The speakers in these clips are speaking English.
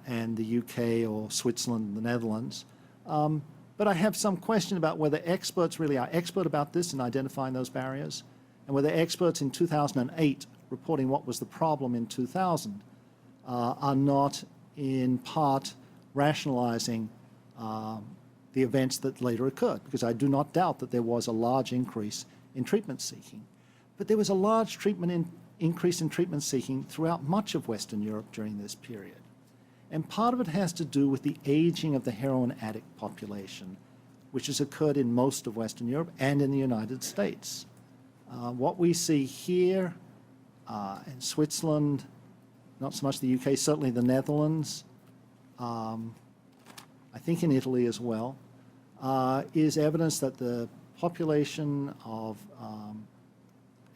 and the UK or Switzerland and the Netherlands. But I have some question about whether experts really are expert about this in identifying those barriers, and whether experts in 2008 reporting what was the problem in 2000 are not in part rationalizing the events that later occurred, because I do not doubt that there was a large increase in treatment seeking. But there was a large increase in treatment seeking throughout much of Western Europe during this period. And part of it has to do with the aging of the heroin addict population, which has occurred in most of Western Europe and in the United States. What we see here in Switzerland, not so much the UK, certainly the Netherlands, I think in Italy as well, is evidence that the population of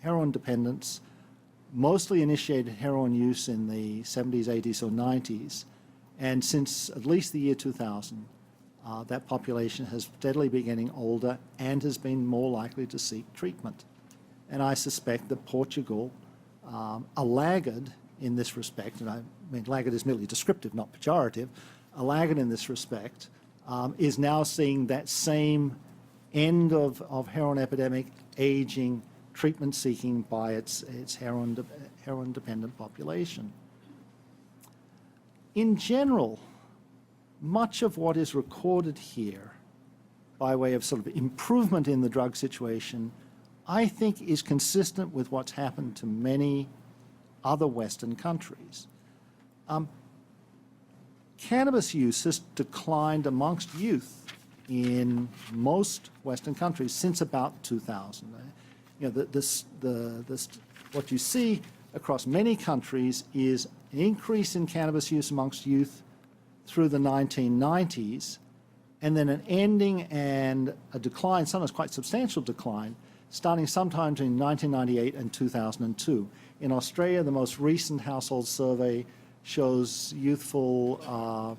heroin dependents mostly initiated heroin use in the 70s, 80s, or 90s. And since at least the year 2000, that population has steadily been getting older and has been more likely to seek treatment. And I suspect that Portugal, a laggard in this respect, and I mean laggard is merely descriptive, not pejorative, a laggard in this respect, is now seeing that same end of heroin epidemic, aging, treatment seeking by its heroin dependent population. In general, much of what is recorded here by way of sort of improvement in the drug situation, I think is consistent with what's happened to many other Western countries. Cannabis use has declined amongst youth in most Western countries since about 2000. You know, what you see across many countries is an increase in cannabis use amongst youth through the 1990s, and then an ending and a decline, sometimes quite substantial decline, starting sometime between 1998 and 2002. In Australia, the most recent household survey shows youthful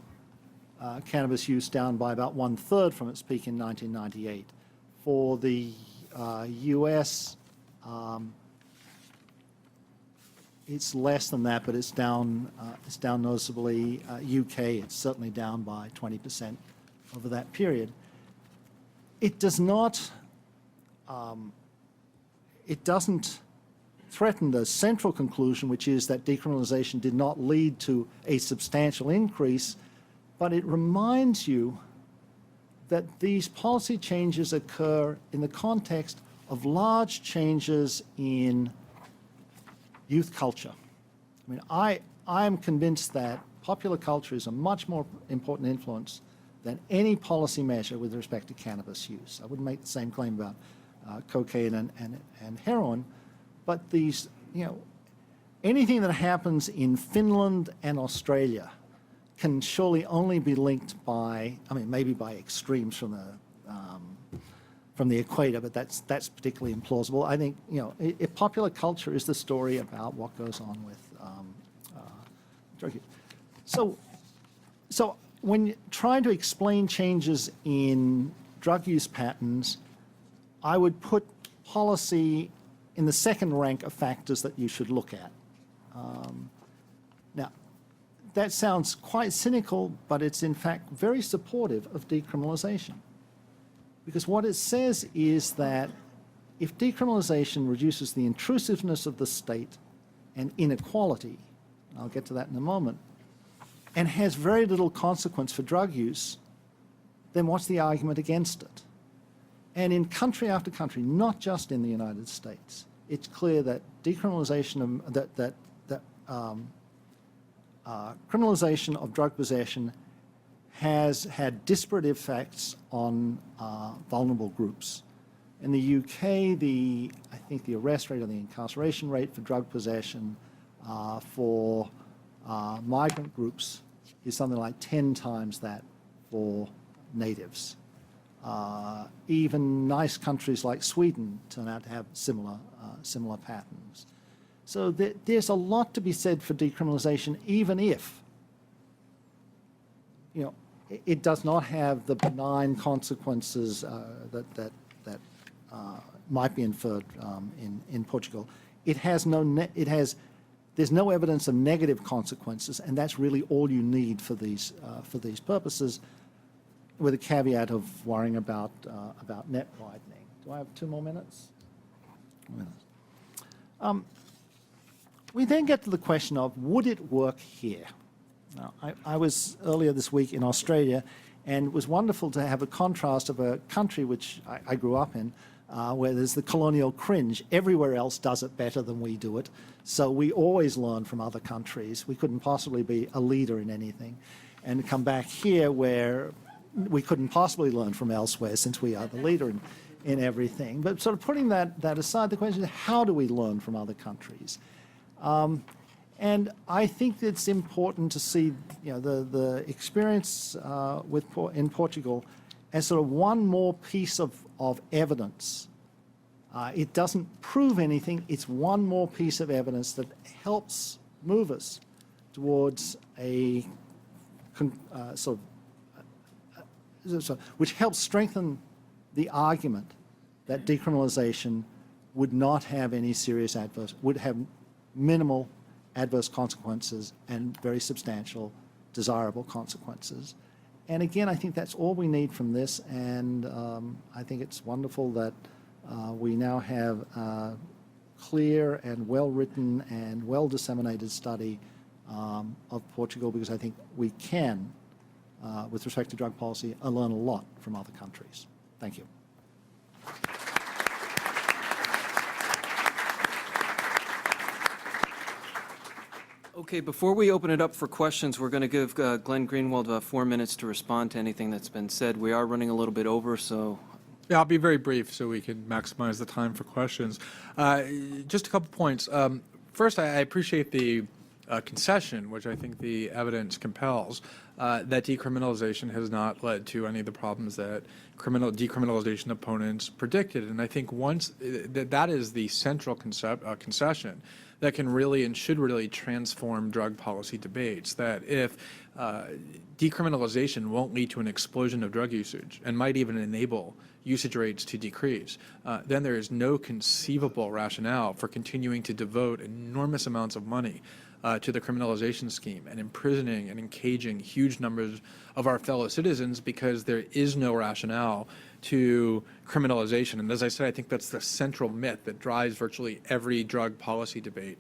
cannabis use down by about 1/3 from its peak in 1998. For the US, it's less than that, but it's down noticeably. UK, it's certainly down by 20% over that period. It does not, it doesn't threaten the central conclusion, which is that decriminalization did not lead to a substantial increase, but it reminds you that these policy changes occur in the context of large changes in youth culture. I mean, I am convinced that popular culture is a much more important influence than any policy measure with respect to cannabis use. I wouldn't make the same claim about cocaine and heroin, but these, you know, anything that happens in Finland and Australia can surely only be linked by, I mean, maybe by extremes from the equator, but that's particularly implausible. I think, you know, if popular culture is the story about what goes on with drug use. So when trying to explain changes in drug use patterns, I would put policy in the second rank of factors that you should look at. Now, that sounds quite cynical, but it's in fact very supportive of decriminalization. Because what it says is that if decriminalization reduces the intrusiveness of the state and inequality, and I'll get to that in a moment, and has very little consequence for drug use, then what's the argument against it? And in country after country, not just in the United States, it's clear that decriminalization criminalization of drug possession has had disparate effects on vulnerable groups. In the UK, I think the arrest rate or the incarceration rate for drug possession for migrant groups is something like 10 times that for natives. Even nice countries like Sweden turn out to have similar patterns. So there's a lot to be said for decriminalization, even if, you know, it does not have the benign consequences that might be inferred in Portugal. It has there's no evidence of negative consequences, and that's really all you need for these purposes, with a caveat of worrying about net widening. Do I have 2 more minutes? We then get to the question of, would it work here? Now, I was earlier this week in Australia, and it was wonderful to have a contrast of a country which I grew up in, where there's the colonial cringe. Everywhere else does it better than we do it. So we always learn from other countries. We couldn't possibly be a leader in anything. And come back here where we couldn't possibly learn from elsewhere since we are the leader in everything. But sort of putting that aside, the question is, how do we learn from other countries? And I think it's important to see, the experience in Portugal as sort of one more piece of evidence. It doesn't prove anything. It's one more piece of evidence that helps move us towards a which helps strengthen the argument that decriminalization would not have any serious would have minimal adverse consequences and very substantial desirable consequences. And again, I think that's all we need from this, and I think it's wonderful that we now have a clear and well-written and well-disseminated study of Portugal, because I think we can, with respect to drug policy, learn a lot from other countries. Thank you. Okay, before we open it up for questions, we're going to give Glenn Greenwald 4 minutes to respond to anything that's been said. We are running a little bit over, so... Yeah, I'll be very brief so we can maximize the time for questions. Just a couple points. First, I appreciate the concession, which I think the evidence compels, that decriminalization has not led to any of the problems that decriminalization opponents predicted. And I think once that is the central concession that can really and should really transform drug policy debates, that if decriminalization won't lead to an explosion of drug usage and might even enable usage rates to decrease, then there is no conceivable rationale for continuing to devote enormous amounts of money to the criminalization scheme and imprisoning and encaging huge numbers of our fellow citizens, because there is no rationale to criminalization. And as I said, I think that's the central myth that drives virtually every drug policy debate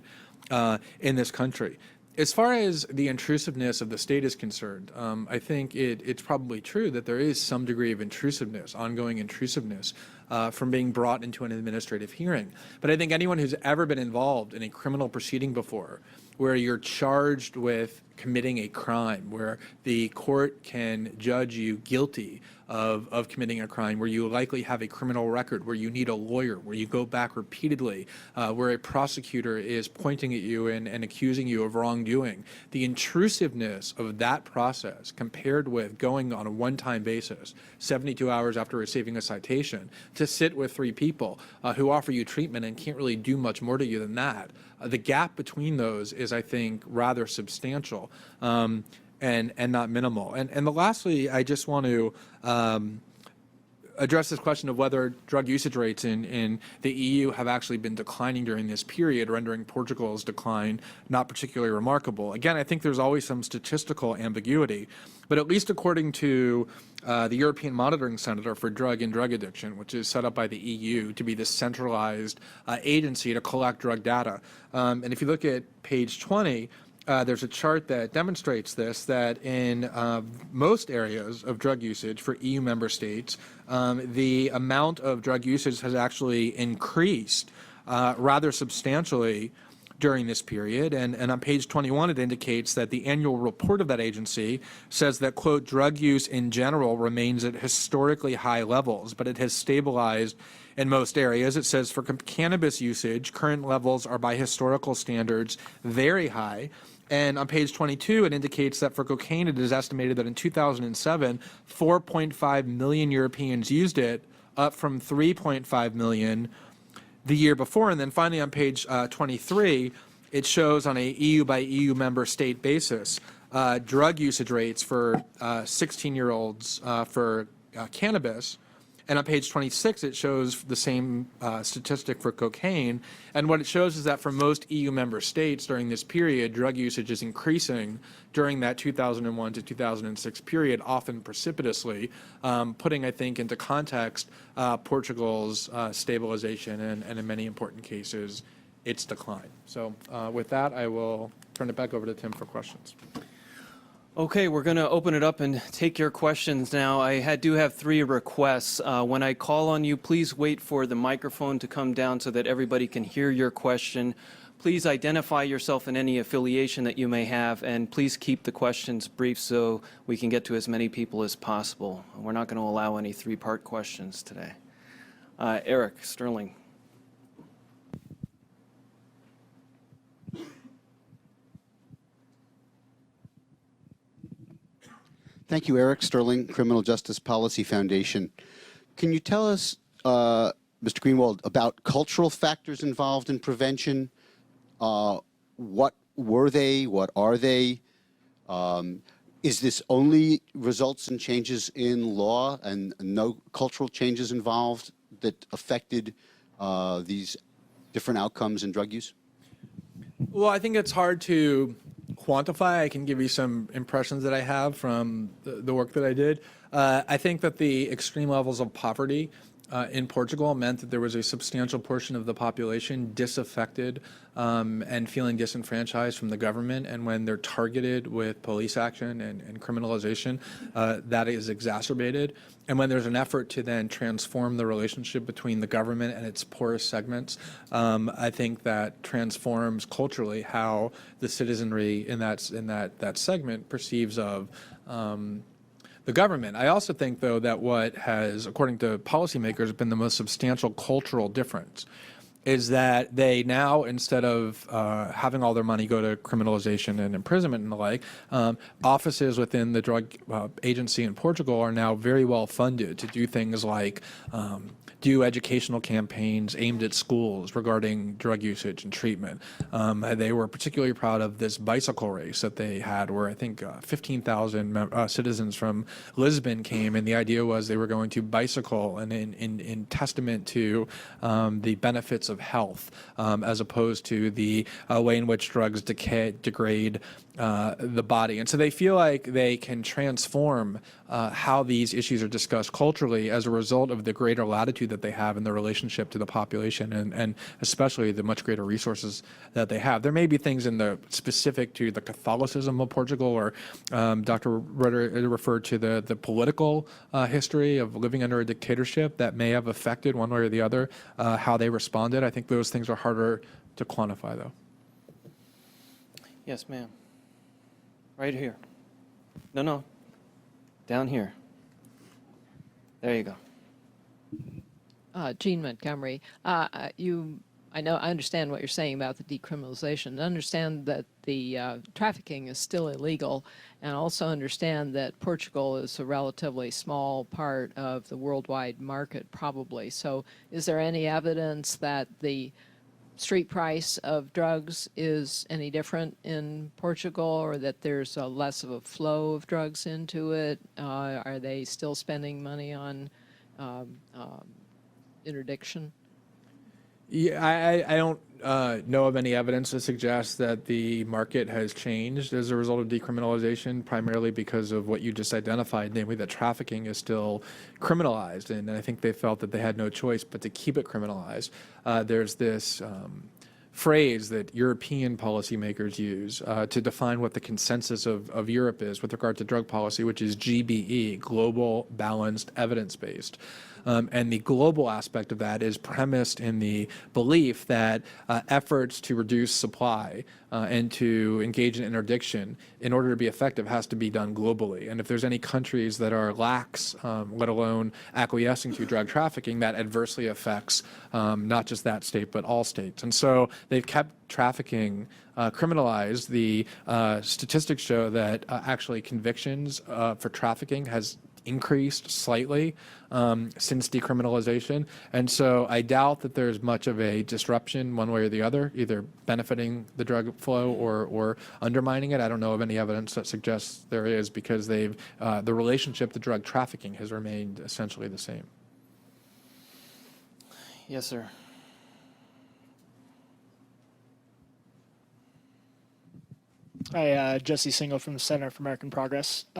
in this country. As far as the intrusiveness of the state is concerned, I think it's probably true that there is some degree of intrusiveness, ongoing intrusiveness, from being brought into an administrative hearing. But I think anyone who's ever been involved in a criminal proceeding before, where you're charged with committing a crime, where the court can judge you guilty of committing a crime, where you likely have a criminal record, where you need a lawyer, where you go back repeatedly, where a prosecutor is pointing at you and accusing you of wrongdoing. The intrusiveness of that process compared with going on a one-time basis, 72 hours after receiving a citation, to sit with 3 people who offer you treatment and can't really do much more to you than that. The gap between those is, I think, rather substantial and not minimal. And lastly, I just want to address this question of whether drug usage rates in the EU have actually been declining during this period, rendering Portugal's decline not particularly remarkable. Again, I think there's always some statistical ambiguity, but at least according to the European Monitoring Center for Drug and Drug Addiction, which is set up by the EU to be the centralized agency to collect drug data. And if you look at page 20, there's a chart that demonstrates this, that in most areas of drug usage for EU member states, the amount of drug usage has actually increased rather substantially during this period. And on page 21, it indicates that the annual report of that agency says that, quote, drug use in general remains at historically high levels, but it has stabilized in most areas. It says for cannabis usage, current levels are by historical standards very high. And on page 22, it indicates that for cocaine, it is estimated that in 2007, 4.5 million Europeans used it, up from 3.5 million the year before. And then finally on page 23, it shows on a EU by EU member state basis drug usage rates for 16-year-olds for cannabis. And on page 26, it shows the same statistic for cocaine. And what it shows is that for most EU member states during this period, drug usage is increasing during that 2001 to 2006 period, often precipitously, putting, I think, into context Portugal's stabilization and in many important cases, its decline. So with that, I will turn it back over to Tim for questions. Okay, we're going to open it up and take your questions now. I do have 3 requests. When I call on you, please wait for the microphone to come down so that everybody can hear your question. Please identify yourself and any affiliation that you may have, and please keep the questions brief so we can get to as many people as possible. We're not going to allow any 3-part questions today. Eric Sterling. Thank you, Eric Sterling, Criminal Justice Policy Foundation. Can you tell us, Mr. Greenwald, about cultural factors involved in prevention? What were they? What are they? Is this only results in changes in law and no cultural changes involved that affected these different outcomes in drug use? Well, I think it's hard to quantify. I can give you some impressions that I have from the work that I did. I think that the extreme levels of poverty in Portugal meant that there was a substantial portion of the population disaffected and feeling disenfranchised from the government. And when they're targeted with police action and criminalization, that is exacerbated. And when there's an effort to then transform the relationship between the government and its poorest segments, I think that transforms culturally how the citizenry in that segment perceives of the government. I also think, though, that what has, according to policymakers, been the most substantial cultural difference is that they now, instead of having all their money go to criminalization and imprisonment and the like, offices within the drug agency in Portugal are now very well funded to do things like do educational campaigns aimed at schools regarding drug usage and treatment. They were particularly proud of this bicycle race that they had where I think 15,000 citizens from Lisbon came, and the idea was they were going to bicycle and in testament to the benefits of health as opposed to the way in which drugs degrade the body. And so they feel like they can transform how these issues are discussed culturally as a result of the greater latitude that they have in their relationship to the population and especially the much greater resources that they have. There may be things in the specific to the Catholicism of Portugal, or Dr. Rutter referred to the political history of living under a dictatorship that may have affected one way or the other how they responded. I think those things are harder to quantify, though. Yes, ma'am. Right here. No. Down here. There you go. Jean Montgomery, I understand what you're saying about the decriminalization. I understand that the trafficking is still illegal, and also understand that Portugal is a relatively small part of the worldwide market, probably. So is there any evidence that the street price of drugs is any different in Portugal, or that there's less of a flow of drugs into it? Are they still spending money on interdiction? Yeah, I don't know of any evidence to suggest that the market has changed as a result of decriminalization, primarily because of what you just identified, namely that trafficking is still criminalized. And I think they felt that they had no choice but to keep it criminalized. There's this phrase that European policymakers use to define what the consensus of Europe is with regard to drug policy, which is GBE, global, balanced, evidence-based. And the global aspect of that is premised in the belief that efforts to reduce supply and to engage in interdiction in order to be effective has to be done globally. And if there's any countries that are lax, let alone acquiescing to drug trafficking, that adversely affects not just that state, but all states. And so they've kept trafficking criminalized. The statistics show that actually convictions for trafficking has increased slightly since decriminalization. And so I doubt that there's much of a disruption one way or the other, either benefiting the drug flow or undermining it. I don't know of any evidence that suggests there is, because the relationship to drug trafficking has remained essentially the same. Yes, sir. Hi, Jesse Single from the Center for American Progress.